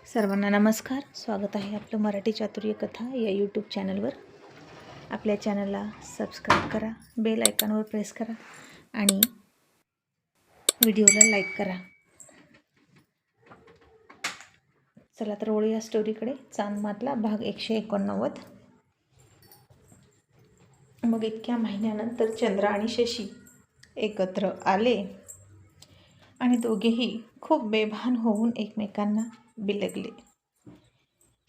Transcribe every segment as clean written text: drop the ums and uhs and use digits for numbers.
सर्वांना नमस्कार. स्वागत आहे आपलं मराठी चातुर्य कथा या यूट्यूब चॅनलवर. आपल्या चॅनलला सबस्क्राईब करा, बेल आयकॉनवर प्रेस करा आणि व्हिडिओला लाईक करा. चला तर वळू या स्टोरीकडे. चांदमातला भाग 189. मग इतक्या महिन्यानंतर चंद्र आणि शशी एकत्र आले आणि दोघेही खूप बेभान होऊन एकमेकांना बिलगले.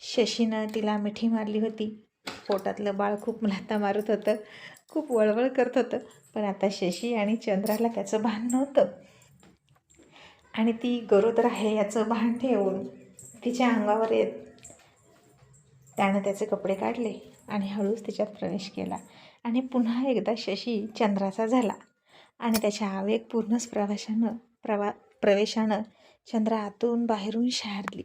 शशीनं तिला मिठी मारली होती. पोटातलं बाळ खूप लाथा मारत होतं, खूप वळवळ करत होतं. पण आता शशी आणि चंद्राला त्याचं भान नव्हतं आणि ती गरोदर आहे याचं भान ठेवून तिच्या अंगावर येत त्यानं त्याचे कपडे काढले आणि हळूच तिच्यात प्रवेश केला. आणि पुन्हा एकदा शशी चंद्राचा झाला आणि त्याच्या आवेगपूर्ण प्रवेशानं चंद्र आतून बाहेरून शारली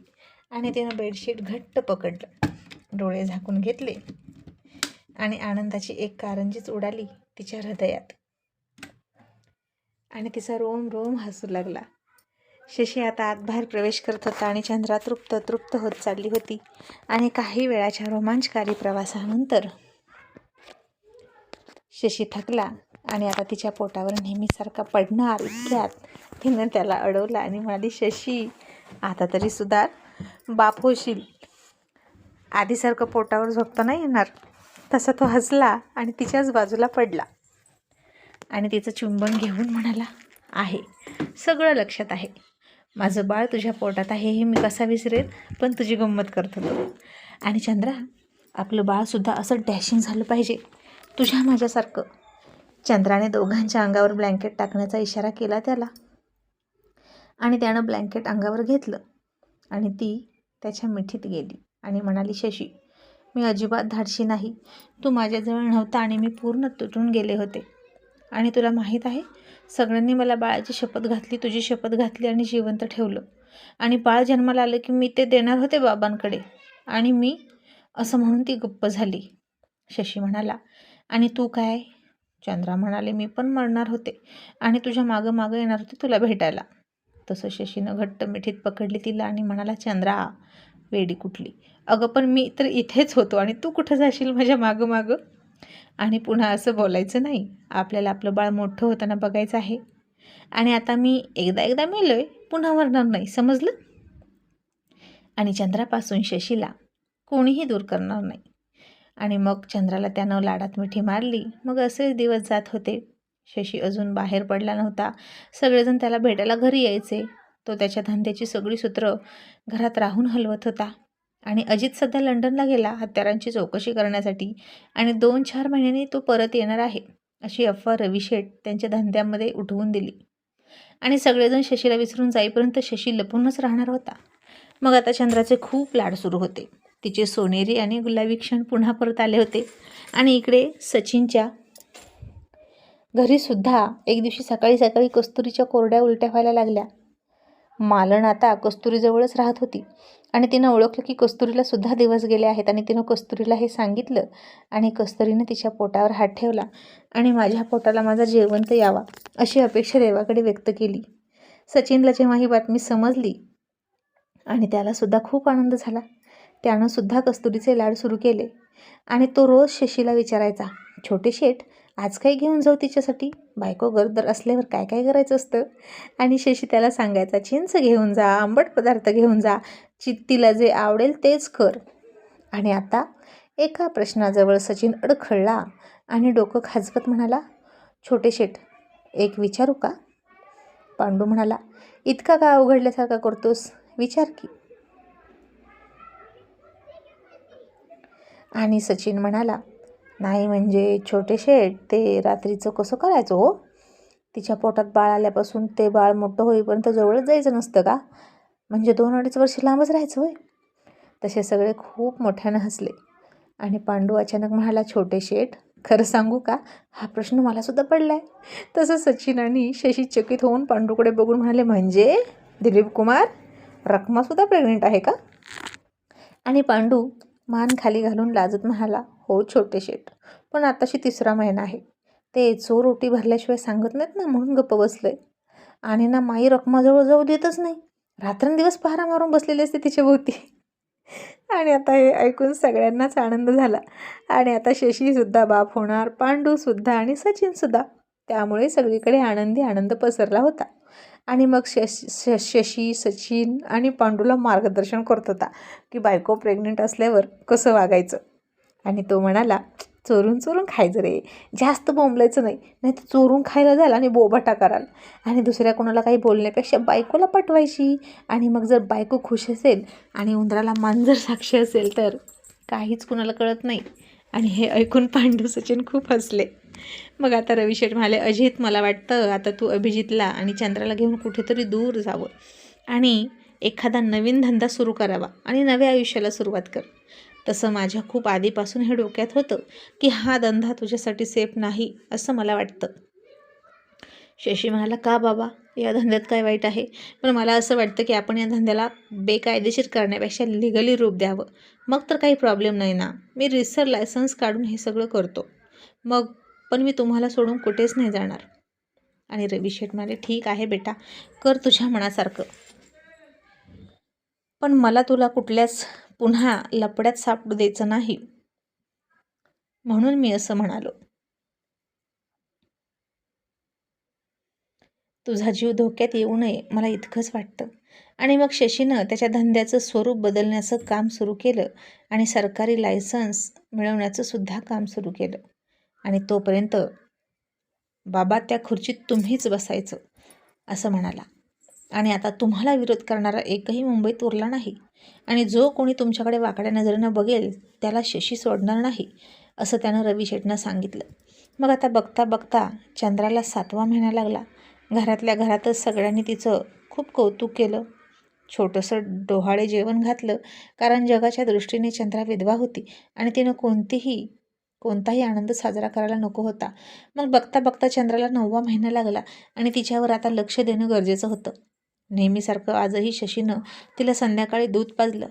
आणि तिनं बेडशीट घट्ट पकडलं, डोळे झाकून घेतले आणि आनंदाची एक कारंजीच उडाली तिच्या हृदयात आणि तिचा रोम रोम हसू लागला. शशी आता आत बाहेर प्रवेश करत होता आणि चंद्रा तृप्त होत चालली होती. आणि काही वेळाच्या रोमांचकारी प्रवासानंतर शशी थकला आणि आता तिच्या पोटावर नेहमीसारखा पडणार इतक्यात तिनं त्याला अडवलं आणि म्हणाली, शशी आता तरी सुधार, बाप होशील. आधीसारखं पोटावर झोपता नाही येणार. तसा तो हसला आणि तिच्याच बाजूला पडला आणि तिचं चुंबन घेऊन म्हणाला, आहे, सगळं लक्षात आहे. माझं बाळ तुझ्या पोटात आहे हे मी कसा विसरेन, पण तुझी गंमत करत होतो. आणि चंद्रा, आपलं बाळसुद्धा असं डॅशिंग झालं पाहिजे तुझ्या माझ्यासारखं. चंद्राने दोघांच्या अंगावर ब्लँकेट टाकण्याचा इशारा केला त्याला आणि त्यानं ब्लँकेट अंगावर घेतलं आणि ती त्याच्या मिठीत गेली आणि म्हणाली, शशी, मी अजिबात धाडशी नाही. तू माझ्याजवळ नव्हता आणि मी पूर्ण तुटून गेले होते. आणि तुला माहीत आहे, सगळ्यांनी मला बाळाची शपथ घातली, तुझी शपथ घातली आणि जिवंत ठेवलं. आणि बाळ जन्माला आलं की मी ते देणार होते बाबांकडे आणि मी असं म्हणून ती गप्प झाली. शशी म्हणाला, आणि तू काय? चंद्रा म्हणाले, मी पण मरणार होते आणि तुझ्या मागं येणार होते तुला भेटायला. तसं शशीनं घट्ट मिठीत पकडली तिला आणि म्हणाला, चंद्रा, वेडी कुठली, अगं पण मी तर इथेच होतो आणि तू कुठं जाशील माझ्या मागं. आणि पुन्हा असं बोलायचं नाही. आपल्याला आपलं बाळ मोठं होताना बघायचं आहे. आणि आता मी एकदा मेलोय, पुन्हा मरणार नाही, समजलं? आणि चंद्रापासून शशीला कोणीही दूर करणार नाही. आणि मग चंद्राला त्यानं लाडात मिठी मारली. मग असेच दिवस जात होते. शशी अजून बाहेर पडला नव्हता. सगळेजण त्याला भेटायला घरी यायचे. तो त्याच्या धंद्याची सगळी सूत्र घरात राहून हलवत होता. आणि अजित सध्या लंडनला गेला हत्यारांची चौकशी करण्यासाठी आणि 2-4 महिन्यांनी तो परत येणार आहे अशी अफवा रविशेठ त्यांच्या धंद्यामध्ये उठवून दिली. आणि सगळेजण शशीला विसरून जाईपर्यंत शशी लपूनच राहणार होता. मग आता चंद्राचे खूप लाड सुरू होते. तिचे सोनेरी आणि गुलाबी क्षण पुन्हा परत आले होते. आणि इकडे सचिनच्या घरीसुद्धा एक दिवशी सकाळी कस्तुरीच्या कोरड्या उलट्या व्हायला लागल्या. मालन आता कस्तुरीजवळच राहत होती आणि तिनं ओळखलं की कस्तुरीला सुद्धा दिवस गेले आहेत. आणि तिनं कस्तुरीला हे सांगितलं आणि कस्तुरीनं तिच्या पोटावर हात ठेवला आणि माझ्या पोटाला माझा जेवंत यावा अशी अपेक्षा देवाकडे व्यक्त केली. सचिनला जेव्हा ही बातमी समजली आणि त्यालासुद्धा खूप आनंद झाला. त्यानं सुद्धा कस्तुरीचे लाड सुरू केले आणि तो रोज शशीला विचारायचा, छोटे शेठ, आज काय घेऊन जाऊ तिच्यासाठी? बायको गरोदर असल्यावर काय करायचं असतं? आणि शशी त्याला सांगायचा, चिंच घेऊन जा, आंबट पदार्थ घेऊन जा, तिला जे आवडेल तेच कर. आणि आता एका प्रश्नाजवळ सचिन अडखळला आणि डोकं खाजवत म्हणाला, छोटे शेठ, एक विचारू का? पांडू म्हणाला, इतका का अवघडल्यासारखा करतोस, विचार की. आणि सचिन म्हणाला, नाही म्हणजे छोटे शेठ, ते रात्रीचं कसं करायचं हो? तिच्या पोटात बाळ आल्यापासून ते बाळ मोठं होईपर्यंत जवळच जायचं नसतं का? म्हणजे 2-2.5 वर्ष लांबच राहायचं होय? तसे सगळे खूप मोठ्यानं हसले. आणि पांडू अचानक म्हणाला, छोटे शेठ, खरं सांगू का, हा प्रश्न मलासुद्धा पडलाय. तसं सचिन आणि शशी चकित होऊन पांडूकडे बघून म्हणाले, म्हणजे दिलीप कुमार रखमासुद्धा प्रेग्नेंट आहे का? आणि पांडू मान खाली घालून लाजत म्हणाला, हो छोटे शेठ, पण आताशी 3रा महिना आहे. ते चोर ओटी भरल्याशिवाय सांगत नाहीत ना, म्हणून गप्प बसलंय. आणि ना माई रखमाजवळ जाऊ देतच नाही. रात्रंदिवस पहारा मारून बसलेले असते तिच्या भोवती. आणि आता हे ऐकून सगळ्यांनाच आनंद झाला. आणि आता शशीसुद्धा बाप होणार, पांडूसुद्धा आणि सचिनसुद्धा. त्यामुळे सगळीकडे आनंदी आनंद पसरला होता. आणि मग शशी सचिन आणि पांडूला मार्गदर्शन करत होता की बायको प्रेग्नेंट असल्यावर कसं वागायचं. आणि तो म्हणाला, चोरून चोरून खायचं रे, जास्त बोंबलायचं नाही, नाही तर चोरून खायला जाल आणि बोबाटा कराल. आणि दुसऱ्या कोणाला काही बोलण्यापेक्षा बायकोला पटवायची. आणि मग जर बायको खुश असेल आणि उंदराला मांजर साक्षी असेल तर काहीच कुणाला कळत नाही. आणि हे ऐकून पांडू सचिन खूप हसले. मग आता रवी शेठ म्हणाले, अजित मला वाटतं आता तू अभिजितला आणि चंद्राला घेऊन कुठेतरी दूर जावं आणि एखादा नवीन धंदा सुरू करावा आणि नव्या आयुष्याला सुरुवात कर. तसं माझ्या खूप आधीपासून हे डोक्यात होतं की हा धंदा तुझ्यासाठी सेफ नाही असं मला वाटतं. शशी म्हणाला, का बाबा, या धंद्यात काय वाईट आहे? पण मला असं वाटतं की आपण या धंद्याला बेकायदेशीर करण्यापेक्षा लिगली रूप द्यावं. मग तर काही प्रॉब्लेम नाही ना. मी रिसर लायसन्स काढून हे सगळं करतो. मग पण मी तुम्हाला सोडून कुठेच नाही जाणार. आणि रवी शेठ म्हणाले, ठीक आहे बेटा, कर तुझ्या मनासारखं, पण मला तुला कुठल्याच पुन्हा लपड्यात सापडू द्यायचं नाही, म्हणून मी असं म्हणालो. तुझा जीव धोक्यात येऊ नये मला इतकंच वाटतं. आणि मग शशीनं त्याच्या धंद्याचं स्वरूप बदलण्याचं काम सुरू केलं आणि सरकारी लायसन्स मिळवण्याचं सुद्धा काम सुरू केलं. आणि तोपर्यंत बाबा त्या खुर्चीत तुम्हीच बसायचं असं म्हणाला. आणि आता तुम्हाला विरोध करणारा एकही मुंबईत उरला नाही. आणि जो कोणी तुमच्याकडे वाकड्या नजरेनं बघेल त्याला शशी सोडणार नाही असं त्यानं रवी शेठनं सांगितलं. मग आता बघता बघता चंद्राला 7वा महिना लागला. घरातल्या घरातच सगळ्यांनी तिचं खूप कौतुक केलं. छोटंसं डोहाळे जेवण घातलं, कारण जगाच्या दृष्टीने चंद्रा विधवा होती आणि तिनं कोणताही आनंद साजरा करायला नको होता. मग बघता बघता चंद्राला 9वा महिना लागला आणि तिच्यावर आता लक्ष देणं गरजेचं होतं. नेहमीसारखं आजही शशीनं तिला संध्याकाळी दूध पाजलं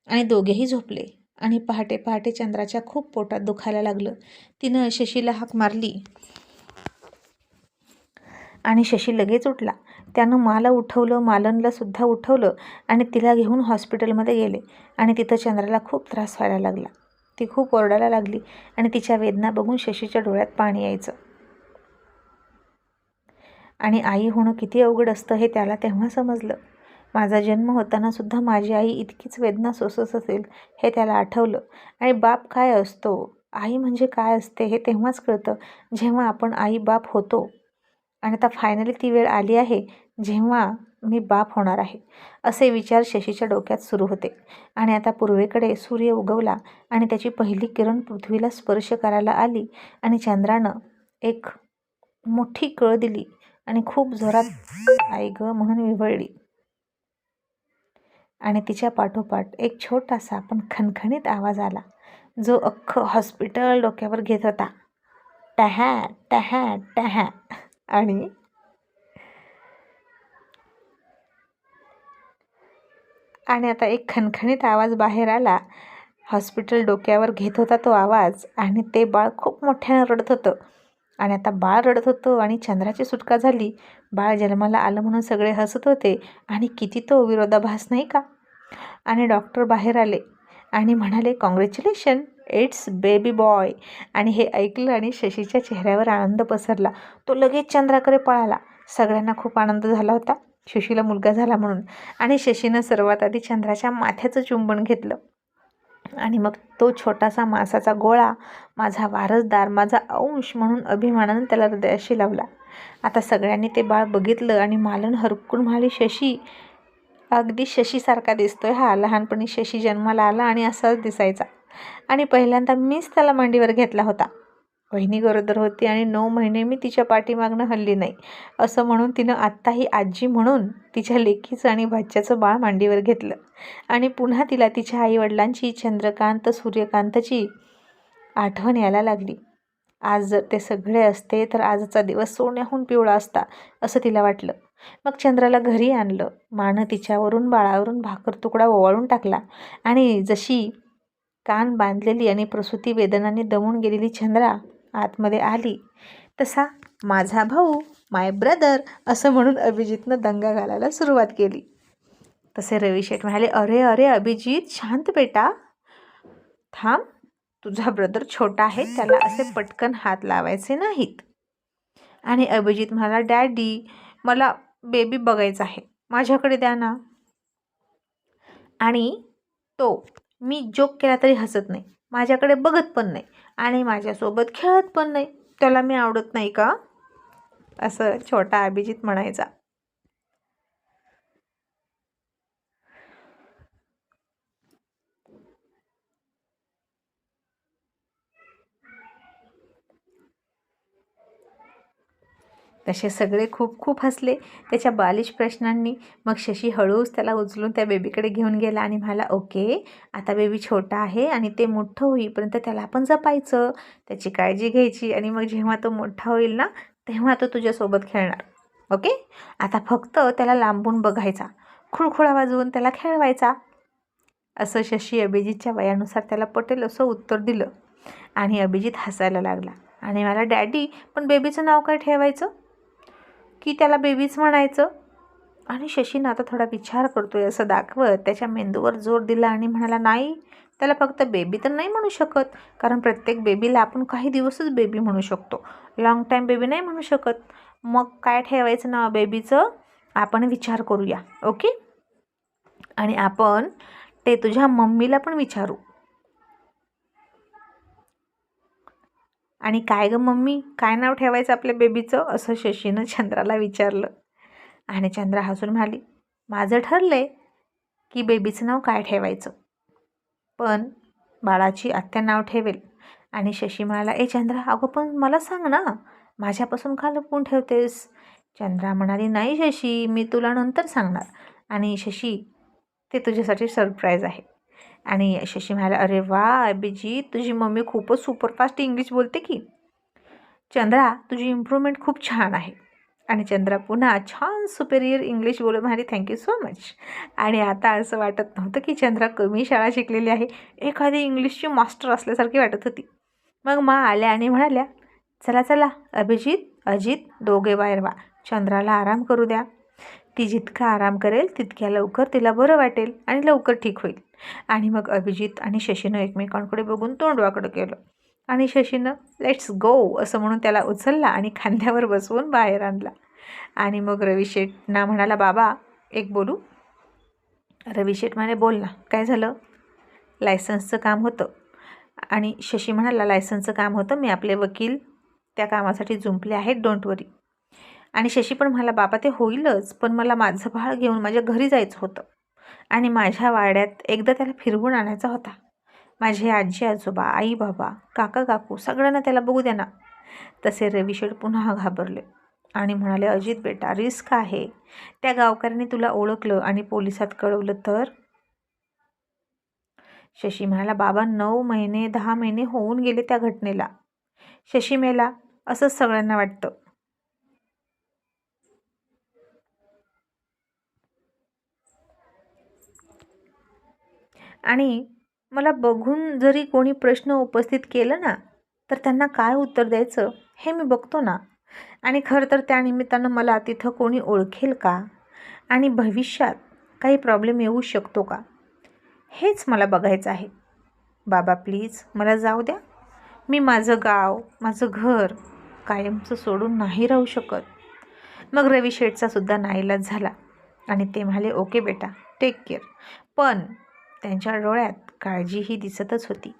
आणि दोघेही झोपले. आणि पहाटे पहाटे चंद्राच्या खूप पोटात दुखायला लागलं. तिनं शशीला हाक मारली आणि शशी लगेच उठला. त्यानं माला उठवलं, मालनला सुद्धा उठवलं आणि तिला घेऊन हॉस्पिटलमध्ये गेले. आणि तिथं चंद्राला खूप त्रास व्हायला लागला. ती खूप ओरडायला लागली आणि तिच्या वेदना बघून शशीच्या डोळ्यात पाणी यायचं. आणि आई होणं किती अवघड असतं हे त्याला तेव्हा समजलं. माझा जन्म होताना सुद्धा माझी आई इतकीच वेदना सोसत असेल हे त्याला आठवलं. आणि बाप काय असतो, आई म्हणजे काय असते हे तेव्हाच कळतं जेव्हा आपण आई बाप होतो. आणि आता फायनली ती वेळ आली आहे जेव्हा मी बाप होणार आहे असे विचार शशीच्या डोक्यात सुरू होते. आणि आता पूर्वेकडे सूर्य उगवला आणि त्याची पहिली किरण पृथ्वीला स्पर्श करायला आली आणि चंद्रानं एक मोठी कळ दिली आणि खूप जोरात आई ग म्हणून विव्हळली. आणि तिच्या पाठोपाठ एक छोटासा पण खणखणीत आवाज आला जो अख्खं हॉस्पिटल डोक्यावर घेत होता. टॅहा टॅहा टॅहा. आणि आता एक खणखणीत आवाज बाहेर आला. हॉस्पिटल डोक्यावर घेत होता तो आवाज. आणि ते बाळ खूप मोठ्यानं रडत होतं. आणि आता बाळ रडत होतं आणि चंद्राची सुटका झाली. बाळ जन्माला आलं म्हणून सगळे हसत होते. आणि किती तो विरोधाभास नाही का. आणि डॉक्टर बाहेर आले आणि म्हणाले, कॉंग्रॅच्युलेशन, इट्स बेबी बॉय. आणि हे ऐकलं आणि शशीच्या चेहऱ्यावर आनंद पसरला. तो लगेच चंद्राकडे पळाला. सगळ्यांना खूप आनंद झाला होता शशीला मुलगा झाला म्हणून. आणि शशीनं सर्वात आधी चंद्राच्या माथ्याचं चुंबन घेतलं. आणि मग तो छोटासा मांसाचा गोळा, माझा वारसदार, माझा अंश म्हणून अभिमानानं त्याला हृदयाशी लावला. आता सगळ्यांनी ते बाळ बघितलं आणि मालन हरकून म्हणाली, शशी, अगदी शशीसारखा दिसतोय हा. लहानपणी शशी जन्माला आला आणि असाच दिसायचा. आणि पहिल्यांदा मीच त्याला मांडीवर घेतला होता. वहिनी गरोदर होती आणि 9 महिने मी तिच्या पाठीमागनं हलली नाही असं म्हणून तिनं आत्ताही आजी म्हणून तिच्या लेकीचं आणि भाच्याचं बाळ मांडीवर घेतलं. आणि पुन्हा तिला तिच्या आईवडिलांची, चंद्रकांत सूर्यकांतची आठवण यायला लागली. आज जर ते सगळे असते तर आजचा दिवस सोन्याहून पिवळा असता असं तिला वाटलं. मग चंद्राला घरी आणलं. मानं तिच्यावरून बाळावरून भाकर तुकडा ओवाळून टाकला. आणि जशी कान बांधलेली आणि प्रसूती वेदनांनी दमून गेलेली चंद्रा आतमध्ये आली तसा माझा भाऊ, माय ब्रदर असं म्हणून अभिजितनं दंगा घालायला सुरुवात केली. तसे रवी शेठ म्हणाले, अरे अरे अभिजित, शांत बेटा, थांब, तुझा ब्रदर छोटा आहे, त्याला असे पटकन हात लावायचे नाहीत. आणि अभिजित म्हणाला, डॅडी, मला बेबी बघायचा आहे, माझ्याकडे द्या ना. आणि तो मी जोक केला तरी हसत नाही, माझ्याकडे बघत पण नाही आणि माझ्यासोबत खेळत पण नाही. त्याला मी आवडत नाही का, असं छोटा अभिजित म्हणायचा. तसे सगळे खूप खूप हसले त्याच्या बालिश प्रश्नांनी. मग शशी हळूच त्याला उचलून त्या बेबीकडे घेऊन गेला आणि म्हणाला, ओके, आता बेबी छोटा आहे आणि ते मोठं होईपर्यंत त्याला आपण जपायचं, त्याची काळजी घ्यायची आणि मग जेव्हा तो मोठा होईल ना तेव्हा तो तुझ्यासोबत खेळणार. ओके, आता फक्त त्याला लांबून बघायचा, खुळखुळा वाजवून त्याला खेळवायचा. असं शशी अभिजितच्या वयानुसार त्याला पटेल असं उत्तर दिलं. आणि अभिजित हसायला लागला आणि मला, डॅडी, पण बेबीचं नाव काय ठेवायचं, की त्याला बेबीच म्हणायचं. आणि शशीनं आता थोडा विचार करतोय असं दाखवत त्याच्या मेंदूवर जोर दिला आणि म्हणाला, नाही, त्याला फक्त बेबी तर नाही म्हणू शकत, कारण प्रत्येक बेबीला आपण काही दिवसच बेबी म्हणू शकतो, लॉंग टाईम बेबी नाही म्हणू शकत. मग काय ठेवायचं नाव बेबीचं, आपण विचार करूया. ओके, आणि आपण ते तुझ्या मम्मीला पण विचारू. आणि काय गं मम्मी, काय नाव ठेवायचं आपल्या बेबीचं, असं शशीनं चंद्राला विचारलं. आणि चंद्रा हसून म्हणाली, माझं ठरलंय की बेबीचं नाव काय ठेवायचं, पण बाळाची आत्या नाव ठेवेल. आणि शशी म्हणाला, ए चंद्रा, अगं पण मला सांग ना, माझ्यापासून का लपवून ठेवतेस. चंद्रा म्हणाली, नाही शशी, मी तुला नंतर सांगणार. आणि शशी, ते तुझ्यासाठी सरप्राईज आहे. आणि शशी म्हणाला, अरे वा अभिजित, तुझी मम्मी खूपच सुपरफास्ट इंग्लिश बोलते की. चंद्रा, तुझी इम्प्रूव्हमेंट खूप छान आहे. आणि चंद्रा पुन्हा छान सुपेरियर इंग्लिश बोलत म्हणाली, थँक्यू सो मच. आणि आता असं वाटत नव्हतं की चंद्रा कमी शाळा शिकलेली आहे, एखादी इंग्लिशची मास्टर असल्यासारखी वाटत होती. मग मा आल्या आणि म्हणाल्या, चला चला अभिजित, अजित, दोघे बाहेर व्हा, चंद्राला आराम करू द्या. ती जितका आराम करेल तितक्या लवकर तिला बरं वाटेल आणि लवकर ठीक होईल. आणि मग अभिजित आणि शशीनं एकमेकांकडे बघून तोंडवाकडं केलं. आणि शशीनं लेट्स गो असं म्हणून त्याला उचलला आणि खांद्यावर बसवून बाहेर आणला. आणि मग रवी शेठना म्हणाला, बाबा, एक बोलू. रवी शेठ म्हणाले, बोल ना, काय झालं. लायसन्सचं काम होतं. आणि शशी म्हणाला, लायसन्सचं काम होतं, मी आपले वकील त्या कामासाठी जुंपले आहेत, डोंट वरी. आणि शशी पण म्हणाला, बाबा, ते होईलच, पण मला माझं बाळ घेऊन माझ्या घरी जायचं होतं आणि माझ्या वाड्यात एकदा त्याला फिरवून आणायचा होता. माझे आजी आजोबा, आई बाबा, काका काकू सगळ्यांना त्याला बघू द्या ना. तसे रवी शेठ पुन्हा घाबरले आणि म्हणाले, अजित बेटा, रिस्क आहे. त्या गावकऱ्यांनी तुला ओळखलं आणि पोलिसात कळवलं तर. शशी म्हणाला, बाबा, 9 महिने 10 महिने होऊन गेले त्या घटनेला. शशी मेला असंच सगळ्यांना वाटतं. आणि मला बघून जरी कोणी प्रश्न उपस्थित केलं ना, तर त्यांना काय उत्तर द्यायचं हे मी बघतो ना. आणि खरं तर त्यानिमित्तानं मला तिथं कोणी ओळखेल का, आणि भविष्यात काही प्रॉब्लेम येऊ शकतो का, हेच मला बघायचं आहे. बाबा, प्लीज मला जाऊ द्या. मी माझं गाव, माझं घर कायमचं सोडून नाही राहू शकत. मग रवी शेठचा सुद्धा नाईलाज झाला आणि ते म्हणाले, ओके बेटा, टेक केअर. पण त्यांच्या डोळ्यात काळजीही दिसतच होती.